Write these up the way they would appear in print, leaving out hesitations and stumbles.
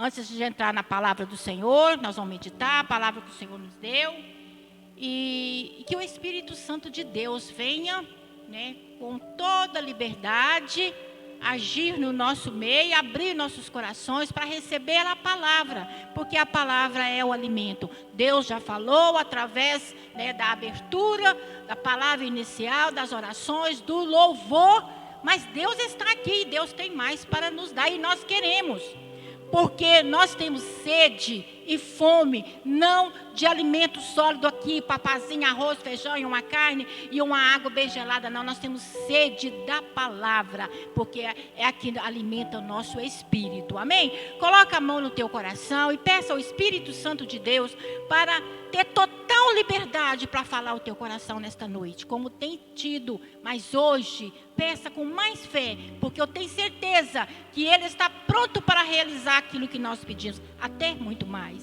Antes de entrar na palavra do Senhor, nós vamos meditar a palavra que o Senhor nos deu. E que o Espírito Santo de Deus venha, né, com toda liberdade, agir no nosso meio, abrir nossos corações para receber a palavra, porque a palavra é o alimento. Deus já falou através, né, da abertura, da palavra inicial, das orações, do louvor, mas Deus está aqui, Deus tem mais para nos dar e nós queremos. Porque nós temos sede e fome, não de alimento sólido aqui, papazinho, arroz, feijão e uma carne e uma água bem gelada, não. Nós temos sede da palavra, porque é a que alimenta o nosso espírito, amém? Coloca a mão no teu coração e peça ao Espírito Santo de Deus para ter total liberdade para falar o teu coração nesta noite, como tem tido, mas hoje, peça com mais fé, porque eu tenho certeza que Ele está pronto para realizar aquilo que nós pedimos, até muito mais.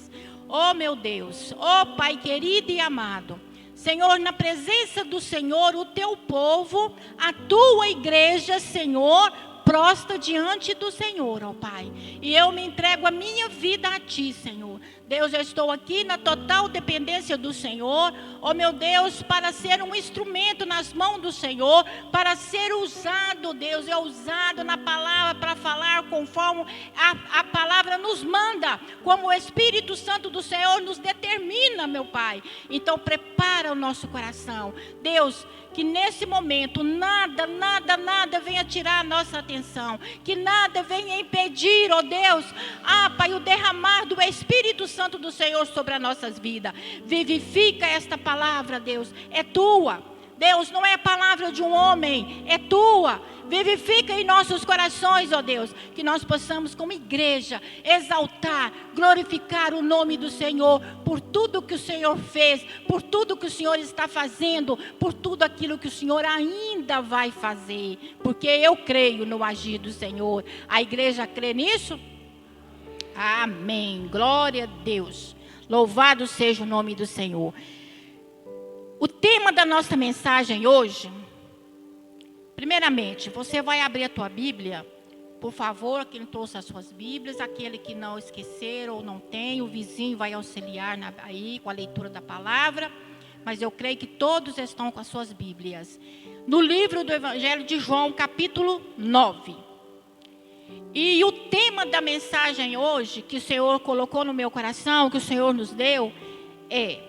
Oh meu Deus, oh Pai querido e amado, Senhor, na presença do Senhor, o teu povo, a tua igreja, Senhor, prostra diante do Senhor, ó Pai. E eu me entrego a minha vida a Ti, Senhor. Deus, eu estou aqui na total dependência do Senhor, ó meu Deus, para ser um instrumento nas mãos do Senhor, para ser usado, Deus, usado na palavra para falar conforme a palavra nos manda, como o Espírito Santo do Senhor nos determina, meu Pai. Então prepara o nosso coração, Deus, que nesse momento nada venha tirar a nossa atenção, que nada venha impedir, ó Deus, Pai, o derramar do Espírito Santo do Senhor sobre as nossas vidas. Vivifica esta palavra, Deus, é tua. Deus, não é a palavra de um homem, é tua. Vivifica em nossos corações, ó Deus, que nós possamos como igreja exaltar, glorificar o nome do Senhor por tudo que o Senhor fez, por tudo que o Senhor está fazendo, por tudo aquilo que o Senhor ainda vai fazer, porque eu creio no agir do Senhor. A igreja crê nisso? Amém. Glória a Deus. Louvado seja o nome do Senhor. O tema da nossa mensagem hoje, primeiramente, você vai abrir a tua Bíblia, por favor, quem trouxe as suas Bíblias, aquele que não esquecer ou não tem, o vizinho vai auxiliar aí com a leitura da palavra, mas eu creio que todos estão com as suas Bíblias. No livro do Evangelho de João, capítulo 9. E o tema da mensagem hoje, que o Senhor colocou no meu coração, que o Senhor nos deu, é: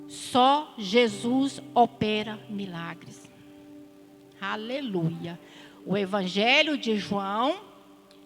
só Jesus opera milagres. Aleluia. O Evangelho de João,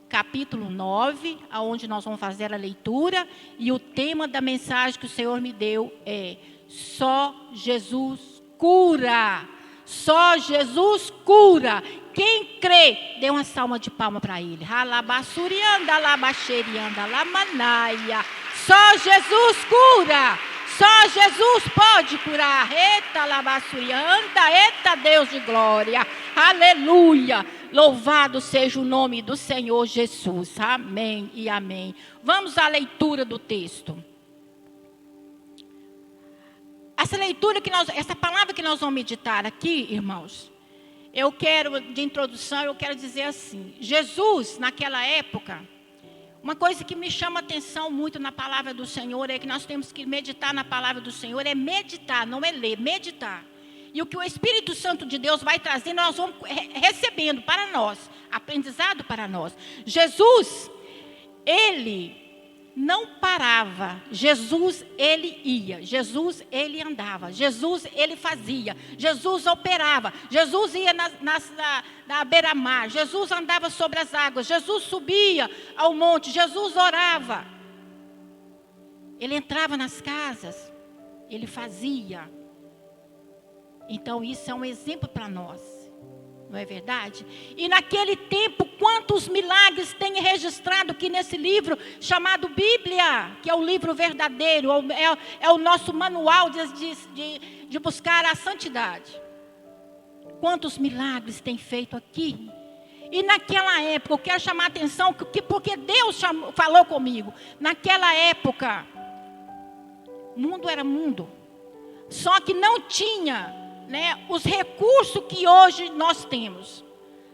capítulo 9, aonde nós vamos fazer a leitura, e o tema da mensagem que o Senhor me deu é: só Jesus cura. Só Jesus cura. Quem crê, dê uma salva de palma para Ele. Alabassurianda, alabaxerianda, lamanaia. Só Jesus cura. Só Jesus pode curar. Eita, labassurianda, eita, Deus de glória. Aleluia. Louvado seja o nome do Senhor Jesus. Amém e amém. Vamos à leitura do texto. Essa palavra que nós vamos meditar aqui, irmãos, de introdução, eu quero dizer assim: Jesus, naquela época, uma coisa que me chama a atenção muito na palavra do Senhor é que nós temos que meditar na palavra do Senhor, é meditar, não é ler, meditar. E o que o Espírito Santo de Deus vai trazendo, nós vamos recebendo para nós, aprendizado para nós. Jesus, Ele não parava. Jesus, Ele ia. Jesus, Ele andava. Jesus, Ele fazia. Jesus operava. Jesus ia na beira-mar. Jesus andava sobre as águas. Jesus subia ao monte. Jesus orava. Ele entrava nas casas. Ele fazia. Então isso é um exemplo para nós. Não é verdade? E naquele tempo, quantos milagres tem registrado aqui nesse livro chamado Bíblia, que é o livro verdadeiro, é o nosso manual de buscar a santidade. Quantos milagres tem feito aqui? E naquela época, eu quero chamar a atenção, porque Deus falou comigo. Naquela época, o mundo era mundo. Só que não tinha, os recursos que hoje nós temos.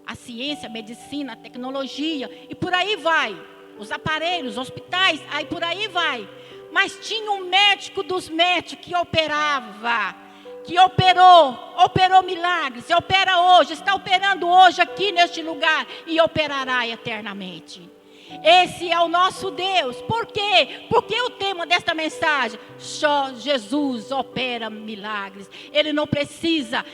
A ciência, a medicina, a tecnologia e por aí vai. os aparelhos, hospitais, aí por aí vai. Mas tinha um médico dos médicos que operava, que operou milagres, opera hoje, está operando hoje aqui neste lugar e operará eternamente. Esse é o nosso Deus. Por quê? Porque o tema desta mensagem, só Jesus opera milagres. Ele não precisa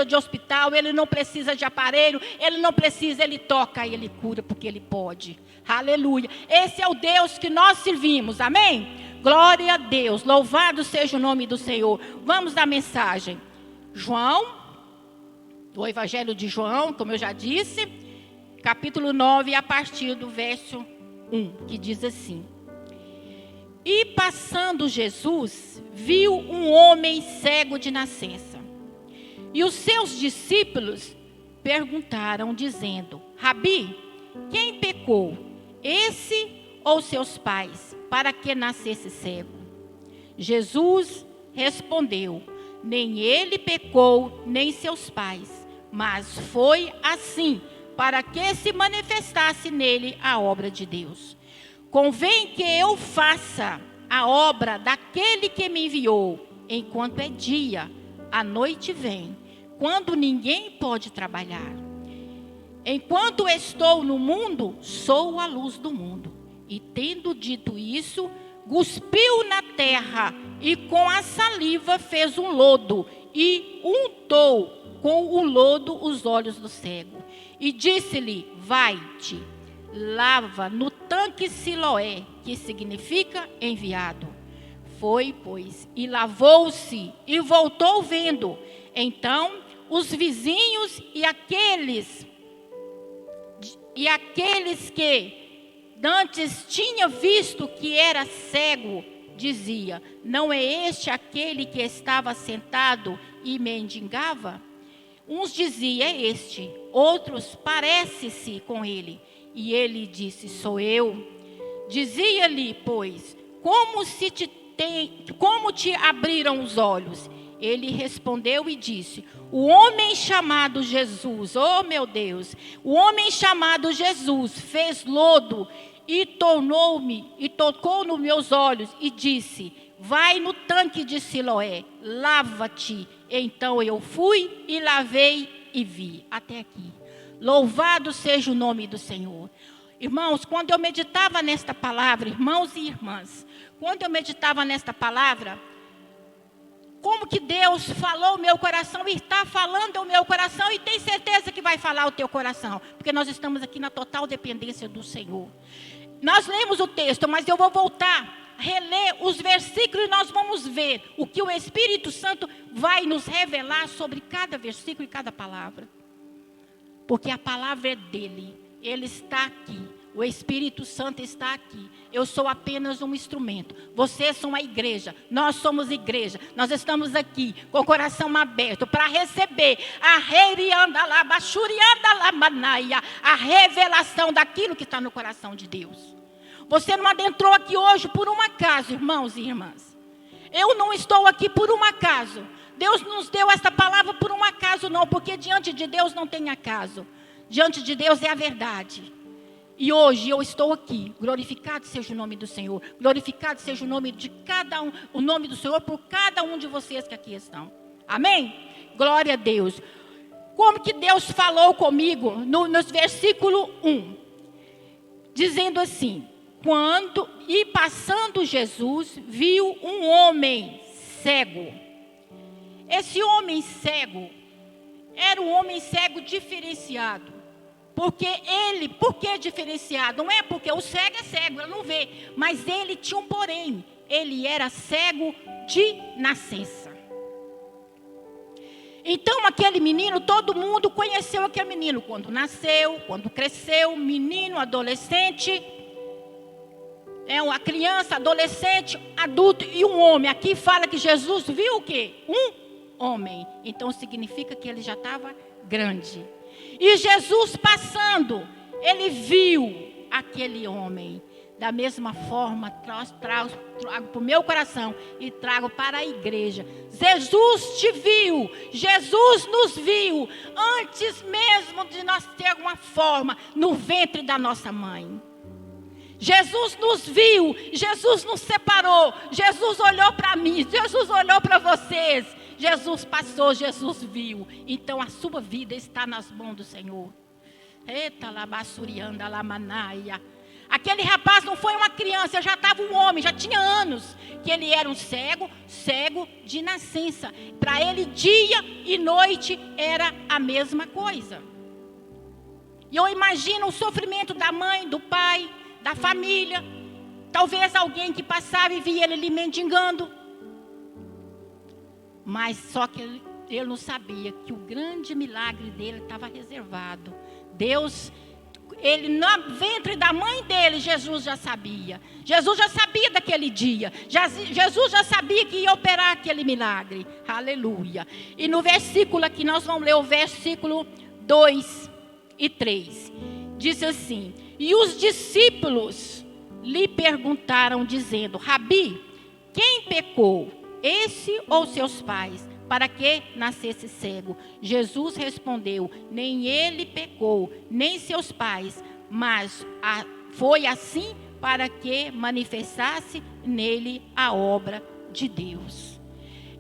de hospital, ele não precisa de aparelho, ele toca e ele cura porque ele pode. Aleluia. Esse é o Deus que nós servimos. Amém? Glória a Deus. Louvado seja o nome do Senhor. Vamos à mensagem. João, do Evangelho de João, como eu já disse, capítulo 9, a partir do verso 1, que diz assim: E passando Jesus, viu um homem cego de nascença. E os seus discípulos perguntaram, dizendo: Rabi, quem pecou, esse ou seus pais, para que nascesse cego? Jesus respondeu: Nem ele pecou, nem seus pais, mas foi assim, para que se manifestasse nele a obra de Deus. Convém que eu faça a obra daquele que me enviou, enquanto é dia, a noite vem, quando ninguém pode trabalhar. Enquanto estou no mundo, sou a luz do mundo. E tendo dito isso, cuspiu na terra, e com a saliva fez um lodo, e untou com o lodo os olhos do cego. E disse-lhe: Vai-te, lava no tanque Siloé, que significa enviado. Foi, pois, e lavou-se, e voltou vendo. Então, os vizinhos e aqueles que dantes tinham visto que era cego, dizia: Não é este aquele que estava sentado e mendigava? Uns diziam: É este. Outros: Parece-se com ele. E ele disse: Sou eu. Dizia-lhe, pois: Como te abriram os olhos? Ele respondeu e disse: O homem chamado Jesus, oh meu Deus, o homem chamado Jesus fez lodo e tocou nos meus olhos e disse: Vai no tanque de Siloé, lava-te. Então eu fui e lavei e vi. Até aqui. Louvado seja o nome do Senhor. Irmãos, quando eu meditava nesta palavra, irmãos e irmãs, quando eu meditava nesta palavra, como que Deus falou o meu coração e está falando o meu coração e tem certeza que vai falar o teu coração, porque nós estamos aqui na total dependência do Senhor. Nós lemos o texto, mas eu vou voltar, reler os versículos e nós vamos ver o que o Espírito Santo vai nos revelar sobre cada versículo e cada palavra. Porque a palavra é dele, ele está aqui. O Espírito Santo está aqui. Eu sou apenas um instrumento. Vocês são a igreja. Nós somos igreja. Nós estamos aqui com o coração aberto para receber a revelação daquilo que está no coração de Deus. Você não adentrou aqui hoje por um acaso, irmãos e irmãs. Eu não estou aqui por um acaso. Deus nos deu esta palavra por um acaso não, porque diante de Deus não tem acaso. Diante de Deus é a verdade. E hoje eu estou aqui, glorificado seja o nome do Senhor, glorificado seja o nome de cada um, o nome do Senhor por cada um de vocês que aqui estão. Amém? Glória a Deus. Como que Deus falou comigo nos versículo 1, dizendo assim: passando Jesus, viu um homem cego. Esse homem cego era um homem cego diferenciado. Por que diferenciado? Não é porque o cego é cego, ele não vê. Mas ele tinha um porém. Ele era cego de nascença. Então aquele menino, todo mundo conheceu aquele menino. Quando nasceu, quando cresceu, menino, adolescente. É uma criança, adolescente, adulto e um homem. Aqui fala que Jesus viu o quê? Um homem. Então significa que ele já estava grande. E Jesus passando, ele viu aquele homem. Da mesma forma, trago para o meu coração e trago para a igreja. Jesus te viu, Jesus nos viu, antes mesmo de nós ter uma forma no ventre da nossa mãe. Jesus nos viu, Jesus nos separou, Jesus olhou para mim, Jesus olhou para vocês, Jesus passou, Jesus viu. Então a sua vida está nas mãos do Senhor. Eita, labassurianda, lamanaia. Aquele rapaz não foi uma criança, já estava um homem, já tinha anos, que ele era um cego de nascença. Para ele dia e noite era a mesma coisa. E eu imagino o sofrimento da mãe, do pai, da família. Talvez alguém que passava e via ele ali mendigando. Mas só que ele não sabia que o grande milagre dele estava reservado. Deus, ele no ventre da mãe dele, Jesus já sabia. Jesus já sabia daquele dia. Jesus já sabia que ia operar aquele milagre. Aleluia. E no versículo aqui, nós vamos ler o versículo 2 e 3. Diz assim: e os discípulos lhe perguntaram, dizendo: Rabi, quem pecou, esse ou seus pais, para que nascesse cego? Jesus respondeu: nem ele pecou, nem seus pais, mas foi assim para que manifestasse nele a obra de Deus.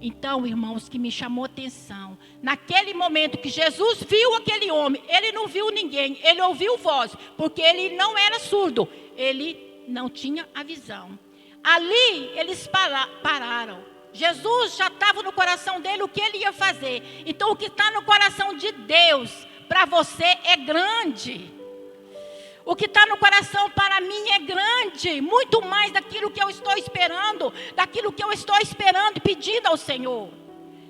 Então, irmãos, que me chamou atenção, naquele momento que Jesus viu aquele homem, ele não viu ninguém, ele ouviu voz, porque ele não era surdo, ele não tinha a visão. Ali eles pararam. Jesus já estava no coração dele o que ele ia fazer. Então o que está no coração de Deus para você é grande. O que está no coração para mim é grande, muito mais daquilo que eu estou esperando, e pedindo ao Senhor.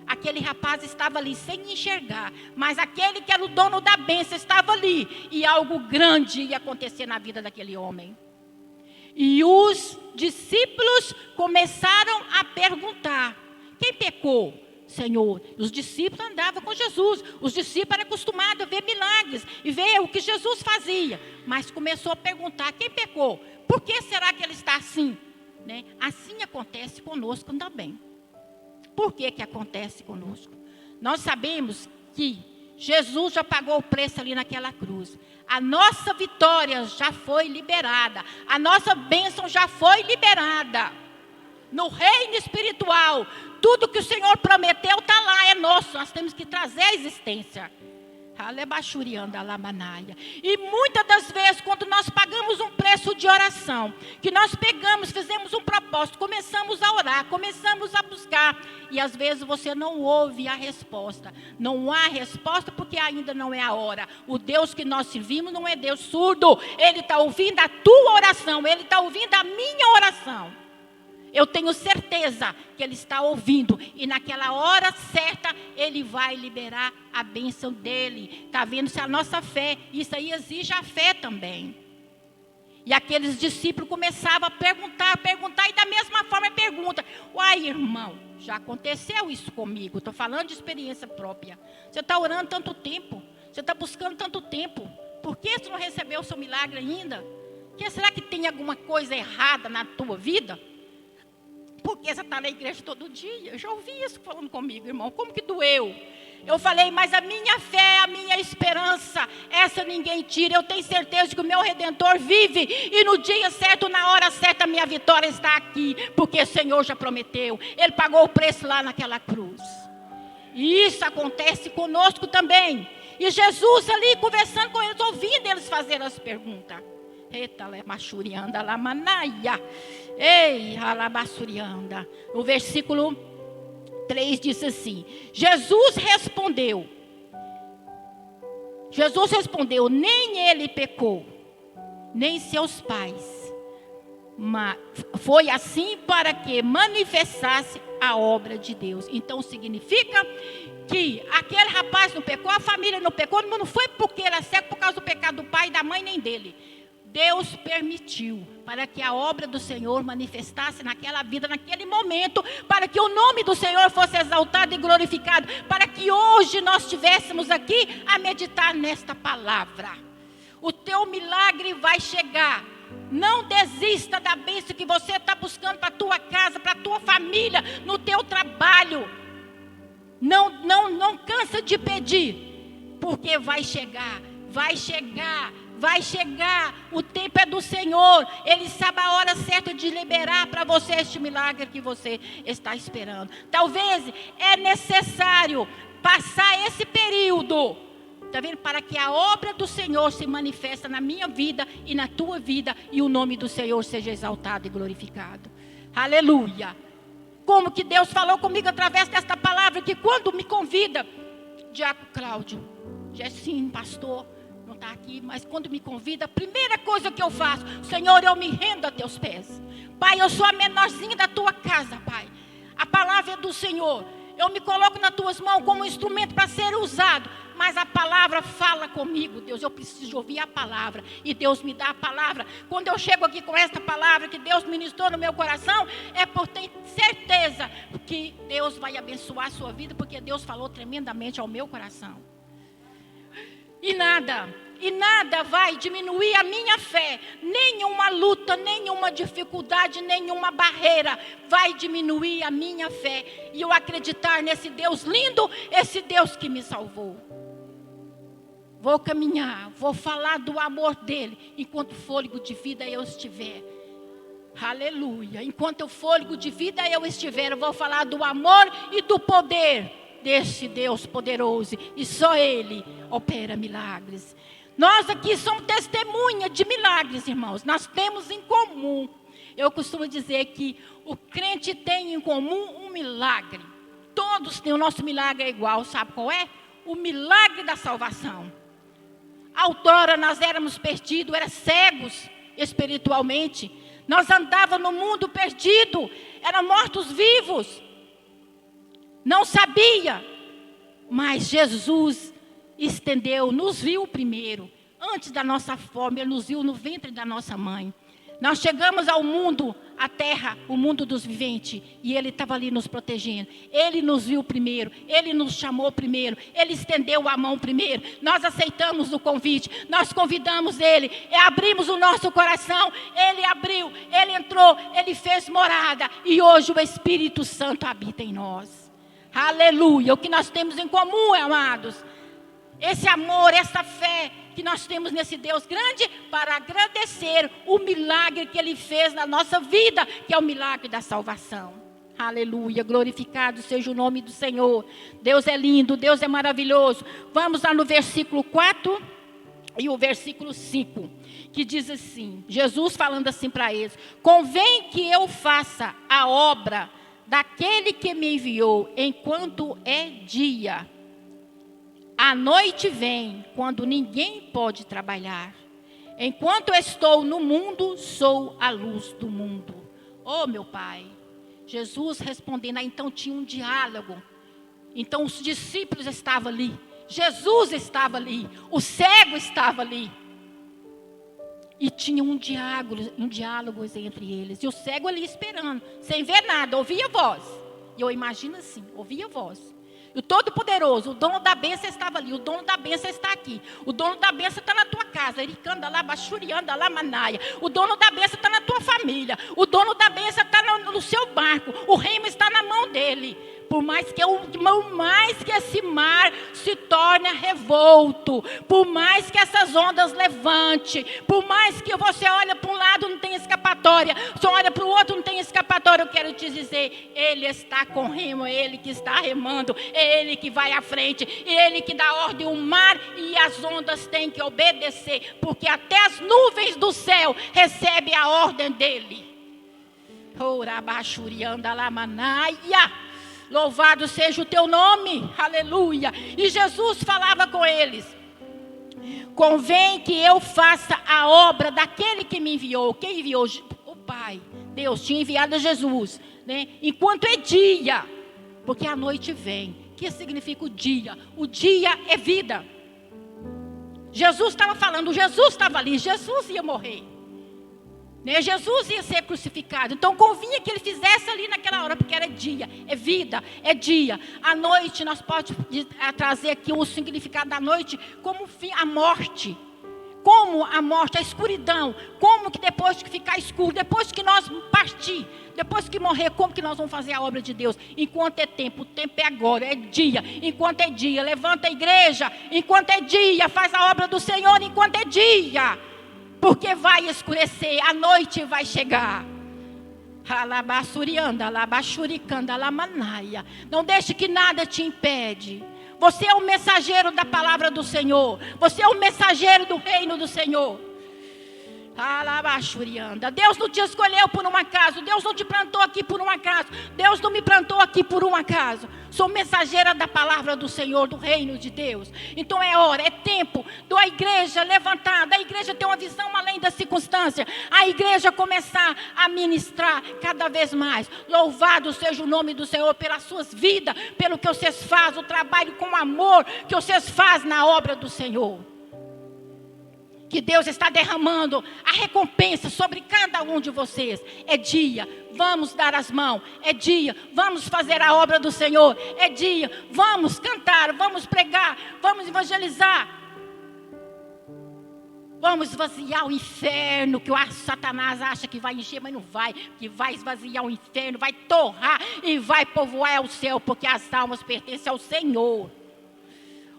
Aquele rapaz estava ali sem enxergar, mas aquele que era o dono da bênção estava ali, e algo grande ia acontecer na vida daquele homem. E os discípulos começaram a perguntar: quem pecou, Senhor? Os discípulos andavam com Jesus, os discípulos eram acostumados a ver milagres e ver o que Jesus fazia, mas começou a perguntar: quem pecou? Por que será que ele está assim? Né? Assim acontece conosco também. Por que acontece conosco? Nós sabemos que Jesus já pagou o preço ali naquela cruz. A nossa vitória já foi liberada. A nossa bênção já foi liberada. No reino espiritual, tudo que o Senhor prometeu está lá, é nosso. Nós temos que trazer a existência. E muitas das vezes, quando nós pagamos um preço de oração, que nós pegamos, fizemos um propósito, começamos a orar, começamos a buscar, e às vezes você não ouve a resposta. Não há resposta porque ainda não é a hora. O Deus que nós servimos não é Deus surdo. Ele está ouvindo a tua oração, Ele está ouvindo a minha oração. Eu tenho certeza que Ele está ouvindo. E naquela hora certa, Ele vai liberar a bênção dEle. Está vendo? Se a nossa fé, isso aí exige a fé também. E aqueles discípulos começavam a perguntar. E da mesma forma pergunta: uai, irmão, já aconteceu isso comigo. Estou falando de experiência própria. Você está orando tanto tempo. Você está buscando tanto tempo. Por que você não recebeu o seu milagre ainda? Será que tem alguma coisa errada na tua vida? Porque você está na igreja todo dia. Eu já ouvi isso falando comigo, irmão. Como que doeu? Eu falei: mas a minha fé, a minha esperança, essa ninguém tira. Eu tenho certeza de que o meu Redentor vive. E no dia certo, na hora certa, a minha vitória está aqui. Porque o Senhor já prometeu. Ele pagou o preço lá naquela cruz. E isso acontece conosco também. E Jesus ali conversando com eles, ouvindo eles fazer as perguntas. Eita, machurianda, lamanaia. Ei, alabassurianda. O versículo 3 diz assim: Jesus respondeu, nem ele pecou, nem seus pais, mas foi assim para que manifestasse a obra de Deus. Então significa que aquele rapaz não pecou, a família não pecou, não foi porque era cego por causa do pecado do pai, da mãe, nem dele. Deus permitiu para que a obra do Senhor manifestasse naquela vida, naquele momento, para que o nome do Senhor fosse exaltado e glorificado, para que hoje nós estivéssemos aqui a meditar nesta palavra. O teu milagre vai chegar. Não desista da bênção que você está buscando para a tua casa, para a tua família, no teu trabalho. Não cansa de pedir, porque vai chegar. vai chegar, o tempo é do Senhor, Ele sabe a hora certa de liberar para você este milagre que você está esperando. Talvez é necessário passar esse período, está vendo? Para que a obra do Senhor se manifeste na minha vida e na tua vida, e o nome do Senhor seja exaltado e glorificado. Aleluia. Como que Deus falou comigo através desta palavra, que quando me convida, Diácono Cláudio, sim, pastor, não está aqui, mas quando me convida, a primeira coisa que eu faço, Senhor, eu me rendo a teus pés. Pai, eu sou a menorzinha da tua casa, Pai. A palavra é do Senhor. Eu me coloco nas tuas mãos como um instrumento para ser usado. Mas a palavra fala comigo, Deus. Eu preciso ouvir a palavra. E Deus me dá a palavra. Quando eu chego aqui com esta palavra que Deus ministrou no meu coração, é por ter certeza que Deus vai abençoar a sua vida, porque Deus falou tremendamente ao meu coração. E nada vai diminuir a minha fé. Nenhuma luta, nenhuma dificuldade, nenhuma barreira vai diminuir a minha fé. E eu acreditar nesse Deus lindo, esse Deus que me salvou. Vou caminhar, vou falar do amor dele, enquanto fôlego de vida eu estiver. Aleluia. Enquanto o fôlego de vida eu estiver, eu vou falar do amor e do poder desse Deus poderoso. E só Ele opera milagres. Nós aqui somos testemunha de milagres, irmãos. Nós temos em comum. Eu costumo dizer que o crente tem em comum um milagre. Todos têm, o nosso milagre é igual. Sabe qual é? O milagre da salvação. Outrora nós éramos perdidos, éramos cegos espiritualmente. Nós andávamos no mundo perdido, éramos mortos-vivos. Não sabia, mas Jesus estendeu, nos viu primeiro. Antes da nossa fome, Ele nos viu no ventre da nossa mãe. Nós chegamos ao mundo, a terra, o mundo dos viventes, e Ele estava ali nos protegendo. Ele nos viu primeiro, Ele nos chamou primeiro, Ele estendeu a mão primeiro. Nós aceitamos o convite, nós convidamos Ele, abrimos o nosso coração, Ele abriu, Ele entrou, Ele fez morada, e hoje o Espírito Santo habita em nós. Aleluia. O que nós temos em comum, amados, esse amor, essa fé que nós temos nesse Deus grande, para agradecer o milagre que Ele fez na nossa vida, que é o milagre da salvação. Aleluia, glorificado seja o nome do Senhor. Deus é lindo, Deus é maravilhoso. Vamos lá no versículo 4 e o versículo 5, que diz assim, Jesus falando assim para eles: convém que eu faça a obra daquele que me enviou enquanto é dia. A noite vem, quando ninguém pode trabalhar. Enquanto estou no mundo, sou a luz do mundo. Oh, meu Pai. Jesus respondendo, então tinha um diálogo. Então os discípulos estavam ali. Jesus estava ali. O cego estava ali. E tinha um diálogo entre eles. E o cego ali esperando, sem ver nada, ouvia voz. E eu imagino assim, ouvia voz. O Todo-Poderoso, o dono da bênção estava ali. O dono da bênção está aqui. O dono da bênção está na tua casa. Ele canta lá, baixurianda lá, manaia. O dono da bênção está na tua família. O dono da bênção está no seu barco. O reino está na mão dele. Por mais que esse mar se torne revolto, por mais que essas ondas levante, por mais que você olhe para um lado não tem escapatória, você olha para o outro não tem escapatória, eu quero te dizer, Ele está com remo, é Ele que está remando, é Ele que vai à frente, é Ele que dá ordem ao mar e as ondas têm que obedecer, porque até as nuvens do céu recebem a ordem dEle. Orabachurianda lamanaia. Louvado seja o teu nome, aleluia. E Jesus falava com eles: convém que eu faça a obra daquele que me enviou. Quem enviou? O Pai. Deus tinha enviado a Jesus, né? Enquanto é dia, porque a noite vem. O que significa o dia? O dia é vida. Jesus estava falando, Jesus estava ali, Jesus ia morrer, né? Jesus ia ser crucificado. Então convinha que Ele fizesse ali naquela hora, porque era dia, é vida, é dia. A noite, nós podemos trazer aqui o significado da noite como fim, a morte. como a morte, a escuridão, como que depois que ficar escuro, depois que nós partir, depois que morrer, como que nós vamos fazer a obra de Deus? Enquanto é tempo, o tempo é agora, é dia. Enquanto é dia, levanta a igreja. Enquanto é dia, faz a obra do Senhor. Enquanto é dia, porque vai escurecer, a noite vai chegar. Não deixe que nada te impede. Você é o mensageiro da palavra do Senhor. Você é o mensageiro do reino do Senhor. Deus não te escolheu por um acaso. Deus não te plantou aqui por um acaso. Deus não me plantou aqui por um acaso. Sou mensageira da palavra do Senhor, do reino de Deus. Então é hora, é tempo da igreja levantar, da igreja ter uma visão além da circunstância. A igreja começar a ministrar cada vez mais. Louvado seja o nome do Senhor pelas suas vidas, pelo que vocês fazem, o trabalho com amor que vocês fazem na obra do Senhor. Que Deus está derramando a recompensa sobre cada um de vocês. É dia, vamos dar as mãos. É dia, vamos fazer a obra do Senhor. É dia, vamos cantar, vamos pregar, vamos evangelizar. Vamos esvaziar o inferno, que o Satanás acha que vai encher, mas não vai. Que vai esvaziar o inferno, vai torrar e vai povoar o céu, porque as almas pertencem ao Senhor.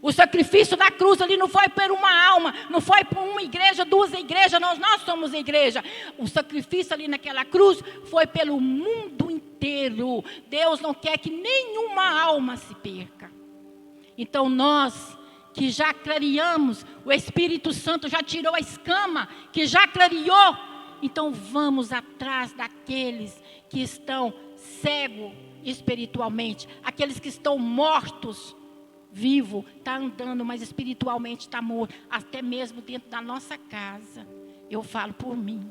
O sacrifício da cruz ali não foi por uma alma, não foi por uma igreja, duas igrejas, nós somos a igreja. O sacrifício ali naquela cruz foi pelo mundo inteiro. Deus não quer que nenhuma alma se perca. Então nós que já clareamos, o Espírito Santo já tirou a escama, que já clareou. Então vamos atrás daqueles que estão cegos espiritualmente, aqueles que estão mortos. Vivo, está andando, mas espiritualmente está morto, até mesmo dentro da nossa casa. Eu falo por mim.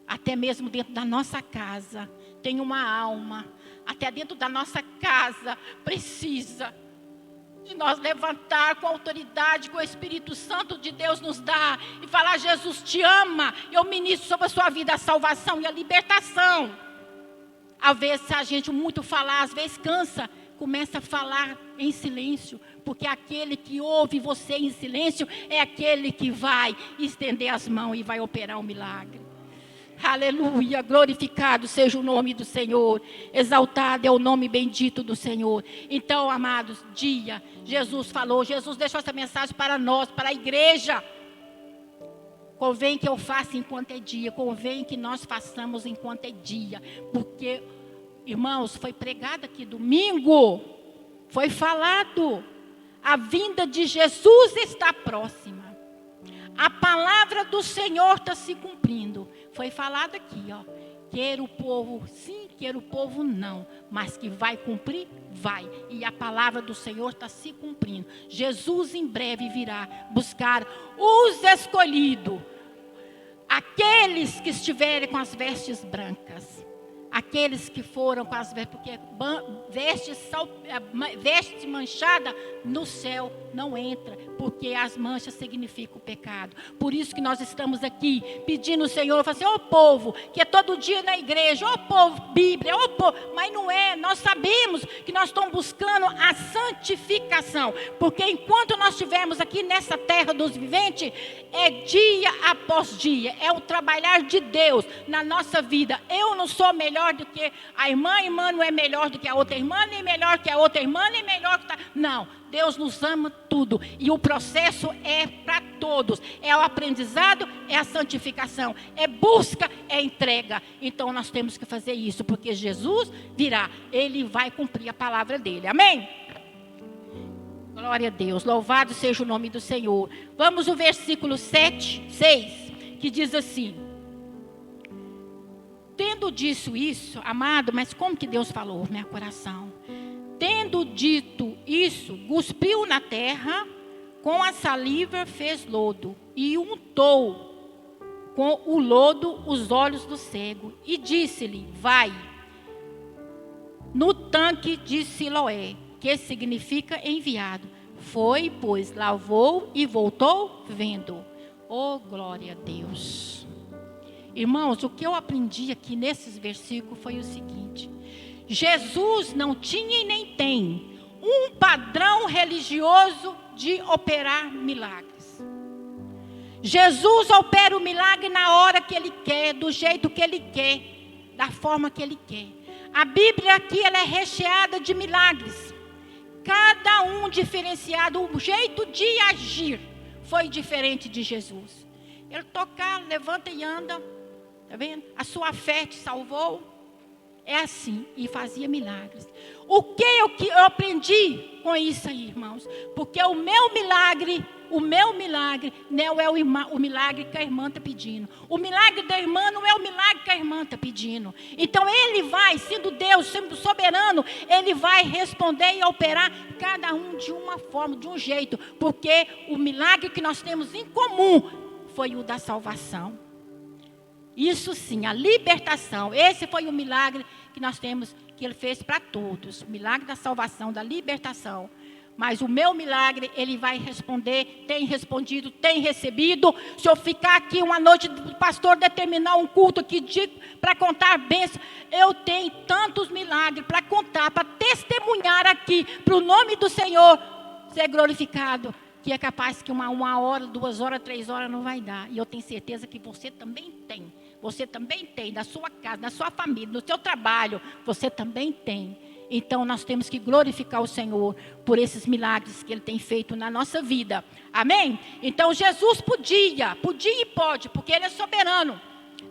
Até mesmo dentro da nossa casa tem uma alma. Até dentro da nossa casa precisa de nós levantar com a autoridade que o Espírito Santo de Deus nos dá e falar: Jesus te ama, eu ministro sobre a sua vida a salvação e a libertação. Às vezes a gente muito falar, às vezes cansa. Começa a falar em silêncio, porque aquele que ouve você em silêncio é aquele que vai estender as mãos e vai operar um milagre. Aleluia, glorificado seja o nome do Senhor, exaltado é o nome bendito do Senhor. Então, amados, dia, Jesus falou, Jesus deixou essa mensagem para nós, para a igreja. Convém que eu faça enquanto é dia, convém que nós façamos enquanto é dia, porque... Irmãos, foi pregado aqui domingo, foi falado, a vinda de Jesus está próxima, a palavra do Senhor está se cumprindo, foi falado aqui, ó, quer o povo sim, quer o povo não, mas que vai cumprir, vai, e a palavra do Senhor está se cumprindo. Jesus em breve virá buscar os escolhidos, aqueles que estiverem com as vestes brancas. Aqueles que foram com as vestes, porque veste manchada no céu não entra, porque as manchas significam o pecado. Por isso que nós estamos aqui pedindo ao Senhor, assim, ô povo, que é todo dia na igreja, ô povo, Bíblia, ô povo, mas não é, nós sabemos que nós estamos buscando a santificação, porque enquanto nós estivermos aqui nessa terra dos viventes, é dia após dia, é o trabalhar de Deus na nossa vida. Eu não sou melhor do que a irmã não é melhor do que a outra irmã, nem melhor que a outra irmã, nem melhor que não, Deus nos ama tudo, e o processo é para todos, é o aprendizado, é a santificação, é busca, é entrega. Então nós temos que fazer isso, porque Jesus virá, Ele vai cumprir a palavra dEle, amém? Glória a Deus, louvado seja o nome do Senhor. Vamos ao versículo 6, que diz assim: tendo dito isso, amado, mas como que Deus falou no meu coração? Tendo dito isso, cuspiu na terra, com a saliva fez lodo, e untou com o lodo os olhos do cego, e disse-lhe: vai no tanque de Siloé, que significa enviado. Foi, pois, lavou e voltou vendo. Oh, glória a Deus. Irmãos, o que eu aprendi aqui nesses versículos foi o seguinte: Jesus não tinha e nem tem um padrão religioso de operar milagres. Jesus opera o milagre na hora que Ele quer, do jeito que Ele quer, da forma que Ele quer. A Bíblia aqui ela é recheada de milagres. Cada um diferenciado, o jeito de agir foi diferente de Jesus. Ele tocar, levanta e anda, tá vendo? A sua fé te salvou. É assim, e fazia milagres. O que eu aprendi com isso aí, irmãos? Porque o meu milagre não é o milagre que a irmã está pedindo. O milagre da irmã não é o milagre que a irmã está pedindo. Então Ele vai, sendo Deus, sendo soberano, Ele vai responder e operar cada um de uma forma, de um jeito. Porque o milagre que nós temos em comum foi o da salvação. Isso sim, a libertação. Esse foi o milagre que nós temos, que Ele fez para todos. O milagre da salvação, da libertação. Mas o meu milagre, Ele vai responder, tem respondido, tem recebido. Se eu ficar aqui uma noite, o pastor determinar um culto aqui para contar bênçãos, eu tenho tantos milagres para contar, para testemunhar aqui, para o nome do Senhor ser glorificado, que é capaz que uma hora, 2 horas, 3 horas não vai dar. E eu tenho certeza que você também tem. Você também tem, na sua casa, na sua família, no seu trabalho, você também tem. Então, nós temos que glorificar o Senhor por esses milagres que Ele tem feito na nossa vida. Amém? Então, Jesus podia e pode, porque Ele é soberano.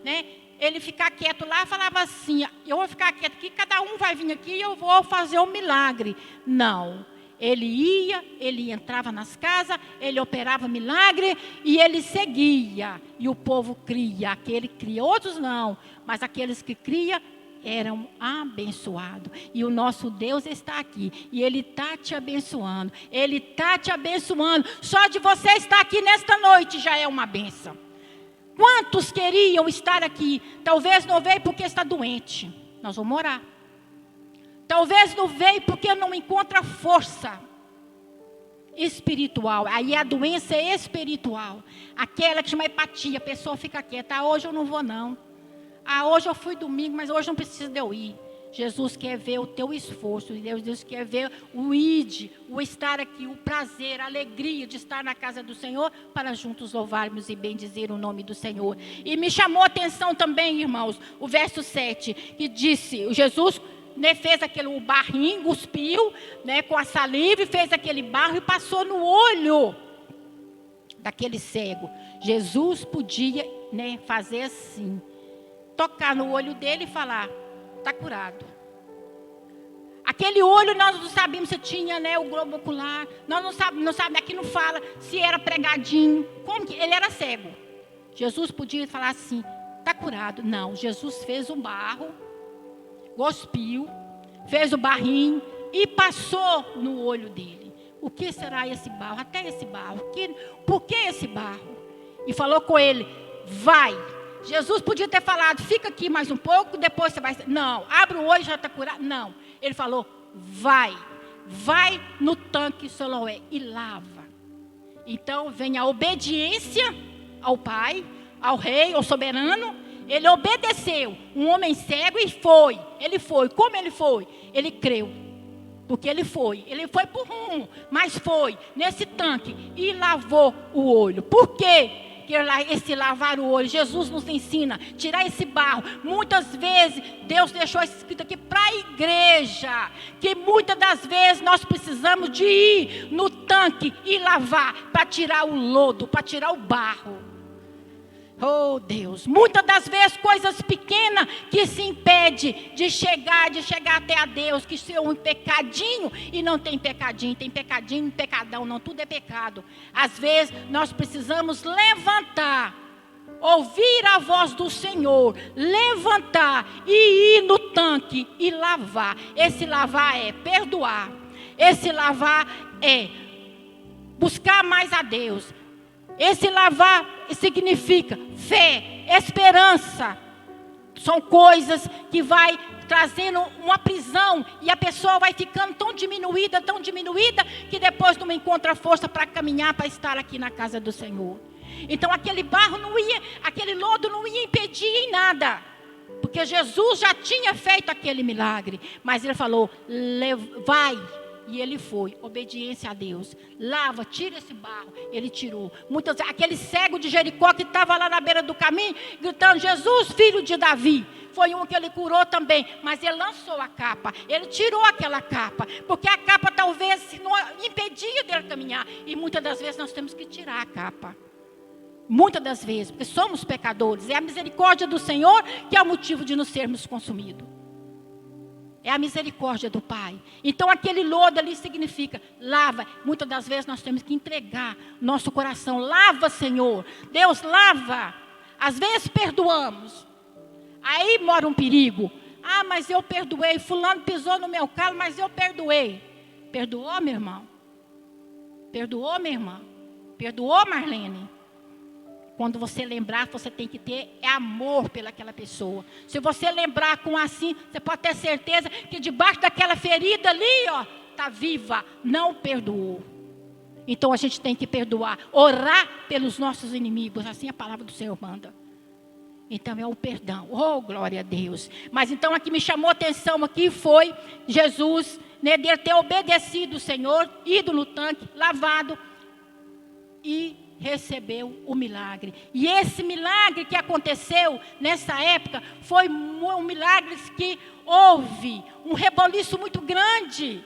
Né? Ele ficar quieto lá, falava assim, eu vou ficar quieto aqui, cada um vai vir aqui e eu vou fazer um milagre. Não. Ele entrava nas casas, Ele operava milagre e Ele seguia. E o povo cria, aquele cria, outros não, mas aqueles que cria eram abençoados. E o nosso Deus está aqui. E Ele está te abençoando. Ele está te abençoando. Só de você estar aqui nesta noite já é uma bênção. Quantos queriam estar aqui? Talvez não veio porque está doente. Nós vamos orar. Talvez não veio porque não encontra força espiritual. Aí a doença é espiritual. Aquela que chama hepatia. A pessoa fica quieta. Ah, hoje eu não vou não. Ah, hoje eu fui domingo, mas hoje não precisa de eu ir. Jesus quer ver o teu esforço. Deus quer ver o o estar aqui, o prazer, a alegria de estar na casa do Senhor, para juntos louvarmos e bendizer o nome do Senhor. E me chamou a atenção também, irmãos, o verso 7, que disse, Jesus, né, fez o barrinho, cuspiu, né, com a saliva, fez aquele barro e passou no olho daquele cego. Jesus podia, né, fazer assim, tocar no olho dele e falar, está curado. Aquele olho nós não sabíamos se tinha, né, o globo ocular. Nós não sabemos, aqui não fala se era pregadinho. Como que ele era cego? Jesus podia falar assim, está curado. Não, Jesus fez o barro, cuspiu, fez o barrinho e passou no olho dele. O que será esse barro? Até esse barro. Por que esse barro? E falou com ele, vai. Jesus podia ter falado, fica aqui mais um pouco, depois você vai... Não, abre o olho e já está curado. Não, ele falou, vai no tanque Siloé e lava. Então vem a obediência ao Pai, ao Rei, ao Soberano. Ele obedeceu, um homem cego e foi. Ele foi, como ele foi? Ele creu, porque ele foi por rumo, mas foi nesse tanque e lavou o olho. Por quê? Esse lavar o olho, Jesus nos ensina, tirar esse barro. Muitas vezes, Deus deixou isso escrito aqui para a igreja, que muitas das vezes nós precisamos de ir no tanque e lavar, para tirar o lodo, para tirar o barro. Oh Deus, muitas das vezes coisas pequenas que se impede de chegar até a Deus, que são um pecadinho e não tem pecadinho, pecadão, não, tudo é pecado. Às vezes nós precisamos levantar, ouvir a voz do Senhor, levantar e ir no tanque e lavar. Esse lavar é perdoar, esse lavar é buscar mais a Deus. Esse lavar significa fé, esperança. São coisas que vai trazendo uma prisão e a pessoa vai ficando tão diminuída, que depois não encontra força para caminhar, para estar aqui na casa do Senhor. Então aquele barro aquele lodo não ia impedir em nada, porque Jesus já tinha feito aquele milagre. Mas ele falou, vai E ele foi, obediência a Deus. Lava, tira esse barro. Ele tirou. Aquele cego de Jericó que estava lá na beira do caminho, gritando: Jesus, filho de Davi. Foi um que ele curou também. Mas ele lançou a capa. Ele tirou aquela capa. Porque a capa talvez não impedia dele caminhar. E muitas das vezes nós temos que tirar a capa. Muitas das vezes, porque somos pecadores. É a misericórdia do Senhor que é o motivo de nos sermos consumidos. É a misericórdia do Pai. Então aquele lodo ali significa lava. Muitas das vezes nós temos que entregar nosso coração. Lava, Senhor. Deus, lava. Às vezes perdoamos. Aí mora um perigo. Ah, mas eu perdoei. Fulano pisou no meu calo, mas eu perdoei. Perdoou, meu irmão? Perdoou, minha irmã? Perdoou, Marlene? Quando você lembrar, você tem que ter amor pelaquela pessoa. Se você lembrar com assim, você pode ter certeza que debaixo daquela ferida ali, ó, está viva, não perdoou. Então a gente tem que perdoar, orar pelos nossos inimigos, assim a palavra do Senhor manda. Então é o perdão, oh glória a Deus. Mas então aqui me chamou a atenção, aqui foi Jesus, né, dele ter obedecido o Senhor, ido no tanque, lavado e recebeu o milagre. E esse milagre que aconteceu nessa época foi um milagre que houve um reboliço muito grande.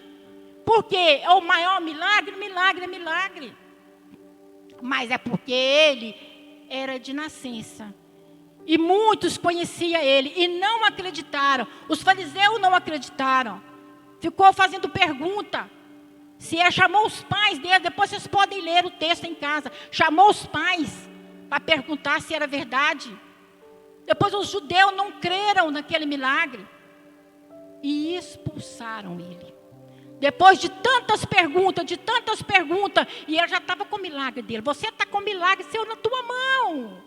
Porque é o maior milagre, milagre. Mas é porque ele era de nascença. E muitos conheciam ele e não acreditaram. Os fariseus não acreditaram. Ficou fazendo pergunta. Se ele chamou os pais dele, depois vocês podem ler o texto em casa. Chamou os pais para perguntar se era verdade. Depois os judeus não creram naquele milagre e expulsaram ele. Depois de tantas perguntas, e ele já estava com o milagre dele. Você está com o milagre seu na tua mão.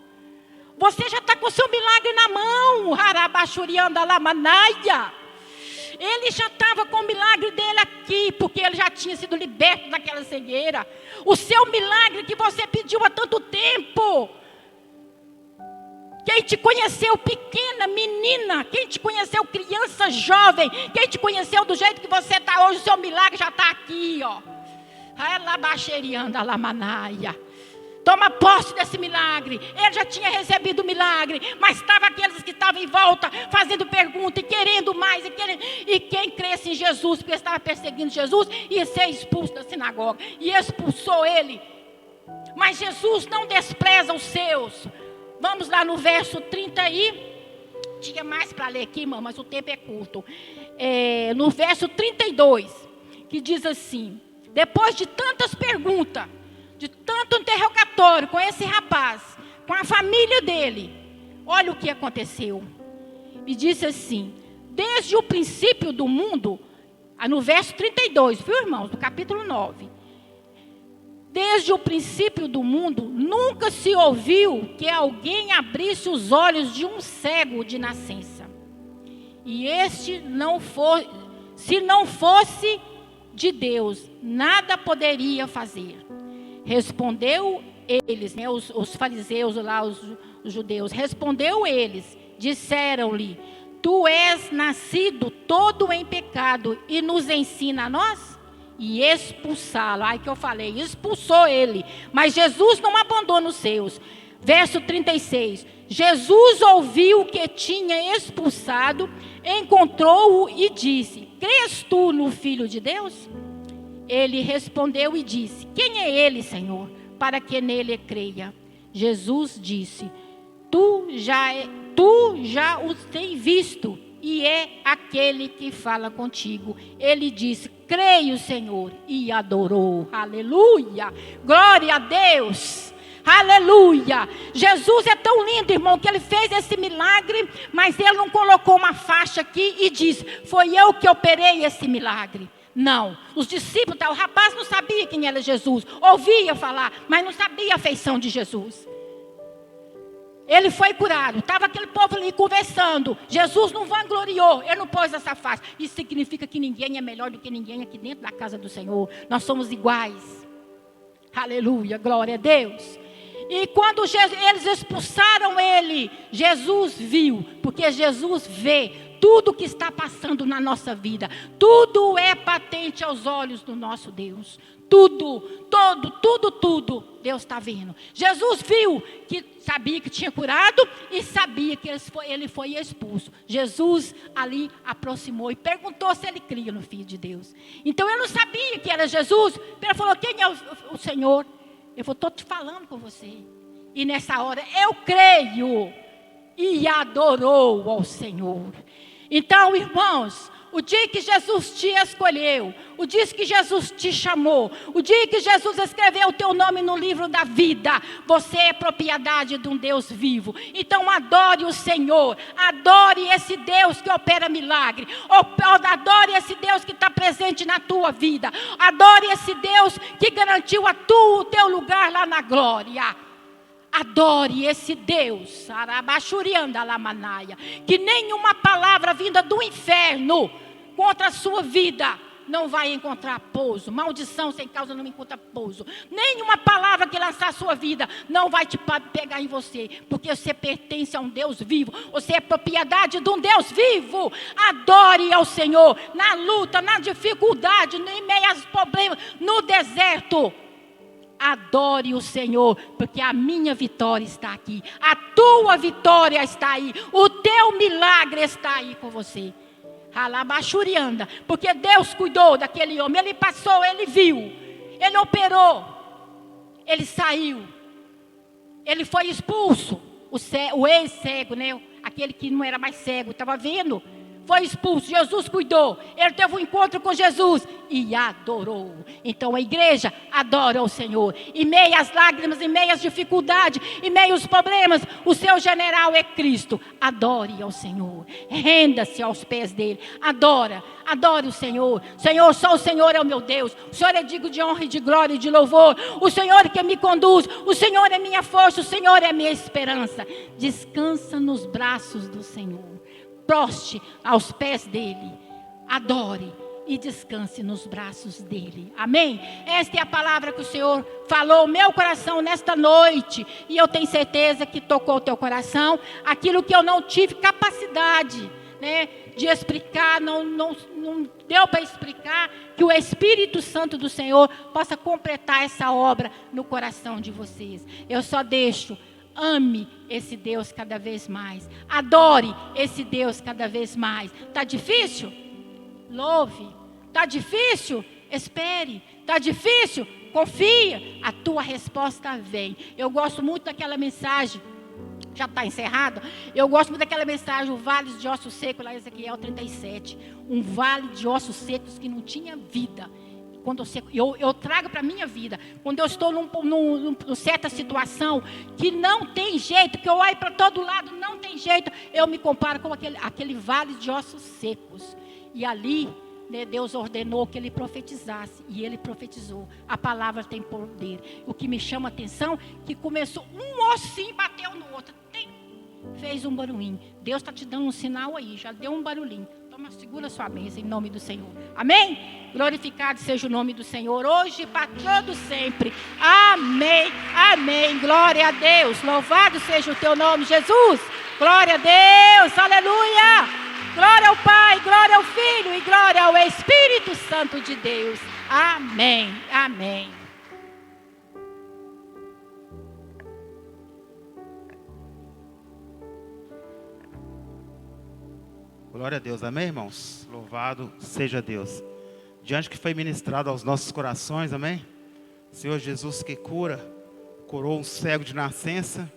Você já está com o seu milagre na mão. Harabachuriandalamanaya. Ele já estava com o milagre dele aqui, porque ele já tinha sido liberto daquela cegueira. O seu milagre que você pediu há tanto tempo. Quem te conheceu pequena, menina, quem te conheceu criança, jovem, quem te conheceu do jeito que você está hoje, o seu milagre já está aqui, ó. Toma posse desse milagre. Ele já tinha recebido o milagre, mas estava aqueles que estavam em volta, fazendo pergunta e querendo mais. E quem cresce em Jesus, porque estava perseguindo Jesus, ia ser expulso da sinagoga. E expulsou ele. Mas Jesus não despreza os seus. Vamos lá no verso 30 aí. Tinha mais para ler aqui, irmão, mas o tempo é curto. No verso 32, que diz assim: depois de tantas perguntas, de tanto interrogatório com esse rapaz, com a família dele, olha o que aconteceu. E disse assim: desde o princípio do mundo, no verso 32, viu, irmãos, do capítulo 9. Desde o princípio do mundo, nunca se ouviu que alguém abrisse os olhos de um cego de nascença. E este se não fosse de Deus, nada poderia fazer. Respondeu eles, né, os fariseus lá, os judeus, respondeu eles, disseram-lhe: tu és nascido todo em pecado e nos ensina a nós? E expulsá-lo. Aí que eu falei, expulsou ele. Mas Jesus não abandona os seus. Verso 36. Jesus ouviu que tinha expulsado, encontrou-o e disse: crês tu no Filho de Deus? Ele respondeu e disse: quem é ele, Senhor, para que nele creia? Jesus disse: tu já os tem visto, e é aquele que fala contigo. Ele disse: creio, Senhor, e adorou. Aleluia, glória a Deus, aleluia. Jesus é tão lindo, irmão, que ele fez esse milagre, mas ele não colocou uma faixa aqui e disse: foi eu que operei esse milagre. Não, os discípulos, o rapaz não sabia quem era Jesus, ouvia falar, mas não sabia a feição de Jesus. Ele foi curado, estava aquele povo ali conversando. Jesus não vangloriou, ele não pôs essa faixa. Isso significa que ninguém é melhor do que ninguém aqui dentro da casa do Senhor. Nós somos iguais. Aleluia, glória a Deus. E quando eles expulsaram ele, Jesus viu, porque Jesus vê tudo que está passando na nossa vida, tudo é patente aos olhos do nosso Deus. Tudo, tudo, Deus está vendo. Jesus viu que sabia que tinha curado e sabia que ele foi expulso. Jesus ali aproximou e perguntou se ele cria no Filho de Deus. Então eu não sabia que era Jesus. Ele falou: quem é o Senhor? Eu estou te falando com você. E nessa hora eu creio. E adorou ao Senhor. Então, irmãos, o dia que Jesus te escolheu, o dia que Jesus te chamou, o dia que Jesus escreveu o teu nome no livro da vida, você é propriedade de um Deus vivo. Então adore o Senhor, adore esse Deus que opera milagre, adore esse Deus que está presente na tua vida, adore esse Deus que garantiu o teu lugar lá na glória. Adore esse Deus, que nenhuma palavra vinda do inferno contra a sua vida não vai encontrar pouso. Maldição sem causa não encontra pouso. Nenhuma palavra que lançar a sua vida não vai te pegar em você, porque você pertence a um Deus vivo. Você é propriedade de um Deus vivo. Adore ao Senhor na luta, na dificuldade, em meio aos problemas, no deserto. Adore o Senhor, porque a minha vitória está aqui, a tua vitória está aí, o teu milagre está aí com você. Alabachurianda, porque Deus cuidou daquele homem, ele passou, ele viu, ele operou, ele saiu, ele foi expulso, o ex-cego, né? Aquele que não era mais cego, estava vendo. Foi expulso, Jesus cuidou, ele teve um encontro com Jesus e adorou. Então a igreja adora o Senhor, em meio às lágrimas, em meio às dificuldades, em meio aos problemas, o seu general é Cristo. Adore ao Senhor, renda-se aos pés dele, adore o Senhor. Senhor, só o Senhor é o meu Deus, o Senhor é digno de honra e de glória e de louvor, o Senhor é que me conduz, o Senhor é minha força, o Senhor é minha esperança. Descansa nos braços do Senhor. Proste aos pés dele, adore e descanse nos braços dele. Amém? Esta é a palavra que o Senhor falou ao meu coração nesta noite, e eu tenho certeza que tocou o teu coração. Aquilo que eu não tive capacidade, né, de explicar, não deu para explicar, que o Espírito Santo do Senhor possa completar essa obra no coração de vocês. Eu só deixo. Ame esse Deus cada vez mais. Adore esse Deus cada vez mais. Está difícil? Louve. Está difícil? Espere. Está difícil? Confia. A tua resposta vem. Eu gosto muito daquela mensagem. Já está encerrado? Eu gosto muito daquela mensagem, o vale de ossos secos, lá em Ezequiel 37. Um vale de ossos secos que não tinha vida. Quando eu trago para a minha vida, quando eu estou numa certa situação que não tem jeito, que eu olho para todo lado, não tem jeito, eu me comparo com aquele vale de ossos secos. E ali, né, Deus ordenou que ele profetizasse, e ele profetizou. A palavra tem poder. O que me chama a atenção, que começou um ossinho, bateu no outro, fez um barulhinho. Deus está te dando um sinal aí, já deu um barulhinho. Toma, segura sua mesa em nome do Senhor. Amém? Glorificado seja o nome do Senhor, hoje e para todo sempre. Amém, amém. Glória a Deus. Louvado seja o teu nome, Jesus. Glória a Deus, aleluia. Glória ao Pai, glória ao Filho e glória ao Espírito Santo de Deus. Amém, amém. Glória a Deus, amém, irmãos? Louvado seja Deus. Diante que foi ministrado aos nossos corações, amém? Senhor Jesus que curou um cego de nascença,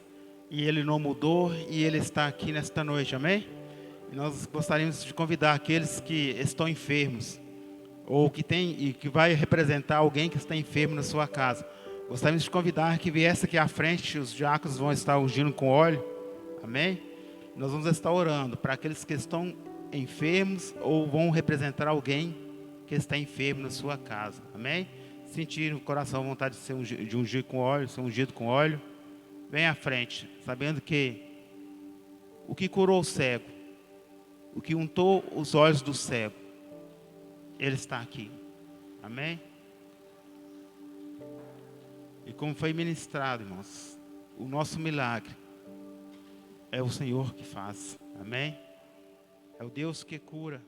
e ele não mudou, e ele está aqui nesta noite, amém? E nós gostaríamos de convidar aqueles que estão enfermos, ou que vai representar alguém que está enfermo na sua casa. Gostaríamos de convidar que viesse aqui à frente, os diáconos vão estar ungindo com óleo, amém? Nós vamos estar orando para aqueles que estão enfermos ou vão representar alguém que está enfermo na sua casa, amém? Sentir no coração a vontade de ungir com óleo, ser ungido com óleo, vem à frente, sabendo que o que curou o cego, o que untou os olhos do cego, ele está aqui, amém? E como foi ministrado, irmãos, o nosso milagre é o Senhor que faz, amém? É o Deus que cura.